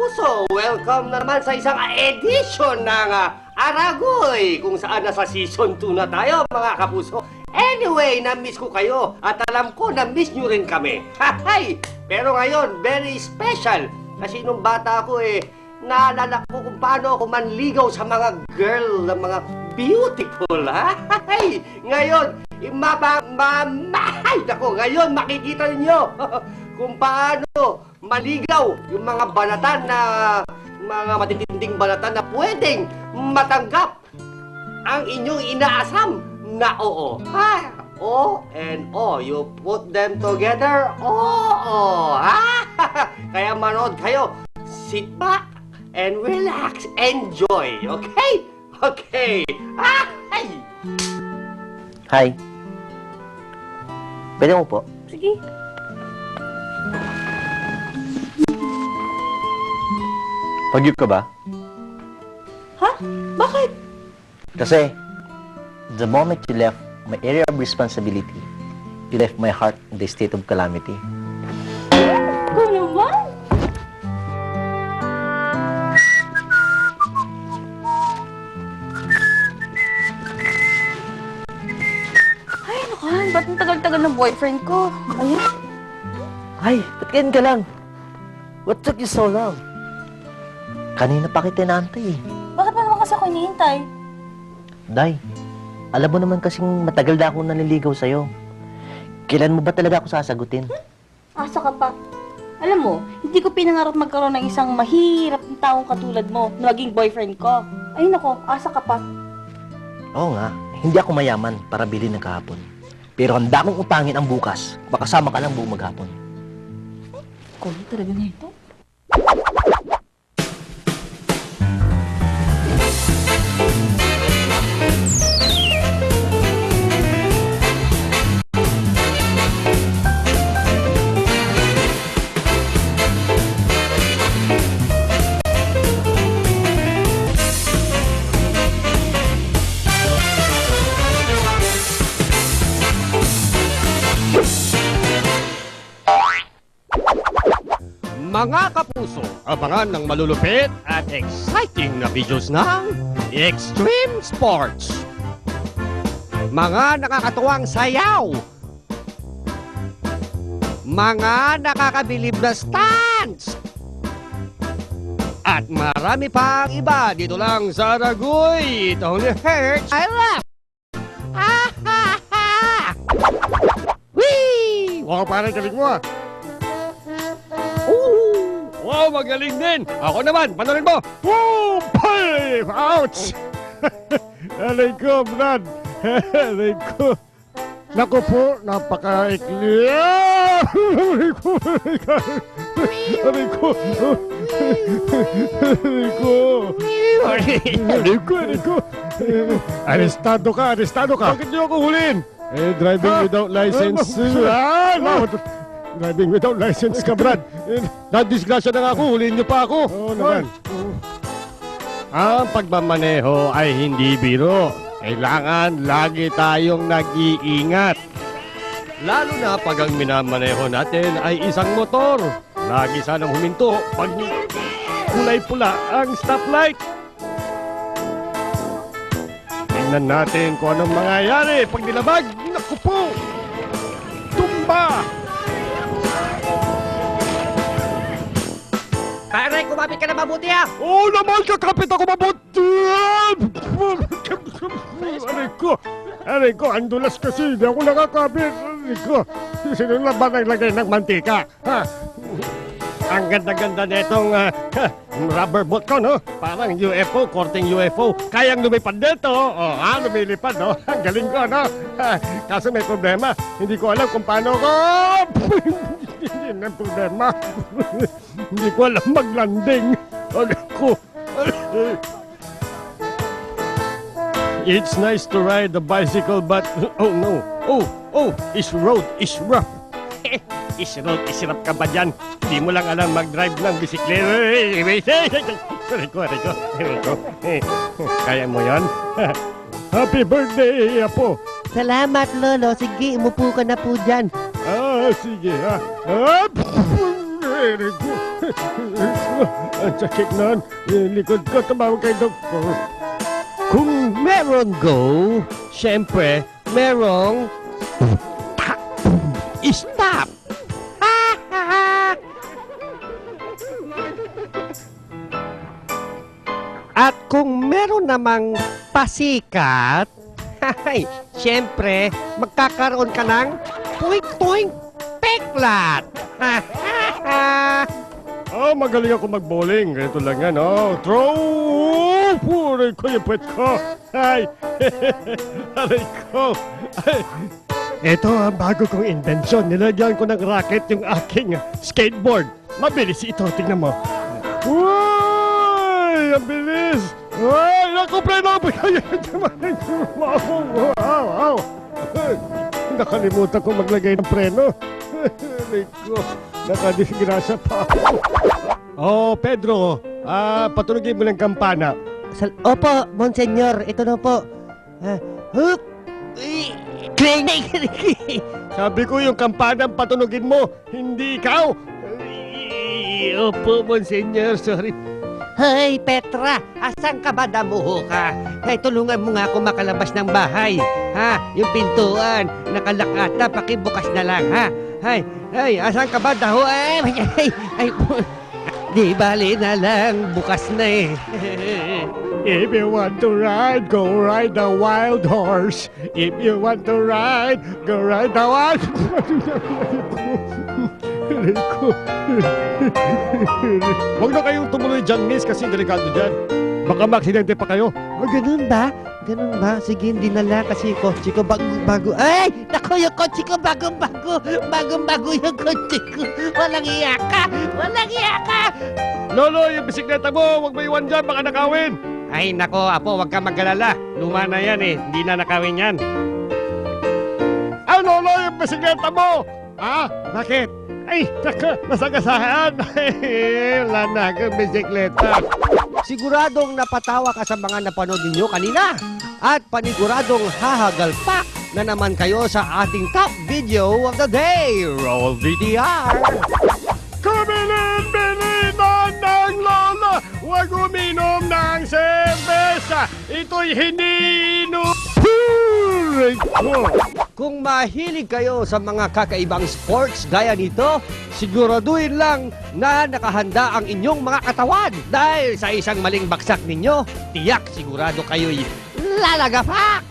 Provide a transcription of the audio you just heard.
kapuso, welcome naman sa isang edition ng Aragoy, kung saan nasa season 2 na tayo mga kapuso. Anyway, na-miss ko kayo at alam ko na-miss nyo rin kami. Hahay! Pero ngayon, very special. Kasi nung bata ako naalala ko kung paano ako manligaw sa mga girl, na mga beautiful, ha? Hahay! Ngayon, ngayon makikita niyo kung paano maligaw yung mga banatan na mga matitinding banatan na pwedeng matanggap ang inyong inaasam na oo. Ha? O and O, you put them together, oo. Ha? Kaya manood kayo. Sit back and relax. Enjoy. Okay? Okay. Ay! Hi. Pwede mo po? Sige. Pag-yug ka ba? Ha? Bakit? Kasi, the moment you left my area of responsibility, you left my heart in the state of calamity. Ikaw naman? Ay, ano ka? Ba't ang tagal-tagal ng boyfriend ko? Ayun. Ay, ba't ganyan ka lang? What took you so long? Kanina pa kita inaantay eh. Bakit mo naman kasi ako hinihintay? Day, alam mo naman kasing matagal na akong naliligaw sa'yo. Kailan mo ba talaga ako sasagutin? Asa ka pa. Alam mo, hindi ko pinangarap magkaroon ng isang mahirap na taong katulad mo na maging boyfriend ko. Ay nako, asa ka pa. Oo nga, hindi ako mayaman para bilhin ng kahapon. Pero handa kong utangin ang bukas. Makasama ka lang buong maghapon. Kulit talaga na ito. Mga kapuso, abangan ng malulupit at exciting na videos ng Extreme Sports. Mga nakakatuwang sayaw. Mga nakakabilib na stunts. At marami pang iba dito lang sa Aragoy. It only hurts I laugh. Ha ha ha! Whee! Wow, parang galing mo ah. Wow, magaling din! Ako naman, panorin mo! Woo! Five! Ouch! Aray ko, Brad! Aray ko! Naku po, napaka-ikli! Aray ko! Aray ko! Aray ko! Aray ko! Arestado ka! Arestado ka! Bakit niyo ako hulin? Driving without license. Driving without license ka, Brad. Nadisgrasya na nga ako, huliin niyo pa ako. Oo naman. Ang pagmamaneho ay hindi biro. Kailangan lagi tayong nag-iingat. Lalo na pag ang minamaneho natin ay isang motor. Lagi sanang huminto pag kulay pula ang stoplight. Tingnan natin kung anong mangyayari pag nilabag. Naku po! Tumba! Pare, kumapit ka na mabuti ah! Oo naman, kakapit ako mabuti! Aray ko, andulas kasi, hindi ako nakakapit. Aray ko, sino na ba naglagay ng mantika? Ha? Ang ganda-ganda netong rubber boat ko, no? Parang UFO, korting UFO. Kayang lumipad dito. Lumilipad, no? Ang galing ko, no? Kaso may problema. Hindi ko alam kung paano ko... Hindi na problema. Hindi ko alam mag-landing. Ko. It's nice to ride the bicycle, but... Oh, no. Oh, it's road, it's rough. Is rough ka ba dyan? Di mo lang alam mag-drive ng bisikleta. Aray ko. Kaya mo yan? Happy birthday, Apo. Salamat, Lolo. Sige, umupo ka na po dyan. Sige ha. Aray ko. Ang sakit nun. Yung likod ko, tumawag kay doktor. Kung meron go, syempre, merong stop. At kung meron namang pasikat, ay, syempre, magkakaroon ka ng tuwing-tuwing peklat. Oh, magaling ako mag-bowling. Ganito lang yan, oh. Throw! Puray ko yung puwet ko. Ay! Aray ko. Ay. Ito ang bago kong invensyon. Nilagyan ko ng racket yung aking skateboard. Mabilis ito. Tingnan mo. Uy! Ang bilis! Uy! Naku, preno! Wow! Nakalimutan ko maglagay ng preno. Aray ko. Nakadisgrasya pa ako. Oh, Pedro. Patunogin mo ng kampana. Opo, Monsenyor, ito na po. Hup! Sabi ko yung kampana ang patunogin mo, hindi ikaw. Opo, Monsenyor, sorry. Hay, Petra, asan ka ba damuho ka? Hay, tulungan mo nga ako makalabas ng bahay. Ha? Yung pintuan, nakalakata, pakibukas na lang, ha? Hay, asan ka ba daho? Ay, di bali na lang, bukas na eh. If you want to ride, go ride the wild horse. If you want to ride, go ride the wild Huwag na kayong tumuloy dyan, miss, kasi delikado dyan. Baka maaksidente pa kayo. Ganun ba? Ganun ba? Sige, hindi na lang kasi yung kotse ko bago. Ay! Naku, yung kotse ko bagong-bago. Bagong-bago yung kotse ko. Walang iya ka! Walang iya ka! Lolo, yung bisikleta mo, huwag mo iwan dyan, baka nakawin. Ay, nako, apo, wag ka mag-alala. Luma na yan eh. Hindi na nakawin yan. Ay, Lolo, yung bisikleta mo! Bakit? Ay, naka, nasagasaan. Wala na akong bisikleta. Siguradong napatawa ka sa mga napanood ninyo kanina. At paniguradong hahagalpak na naman kayo sa ating top video of the day. Roll VTR! Kabilin-bilin ng Lola! Huwag uminom ng serbesa! Ito'y hindi inupuray ko! Kung mahilig kayo sa mga kakaibang sports gaya nito, siguraduhin lang na nakahanda ang inyong mga katawan. Dahil sa isang maling baksak ninyo, tiyak sigurado kayo'y lalagapak!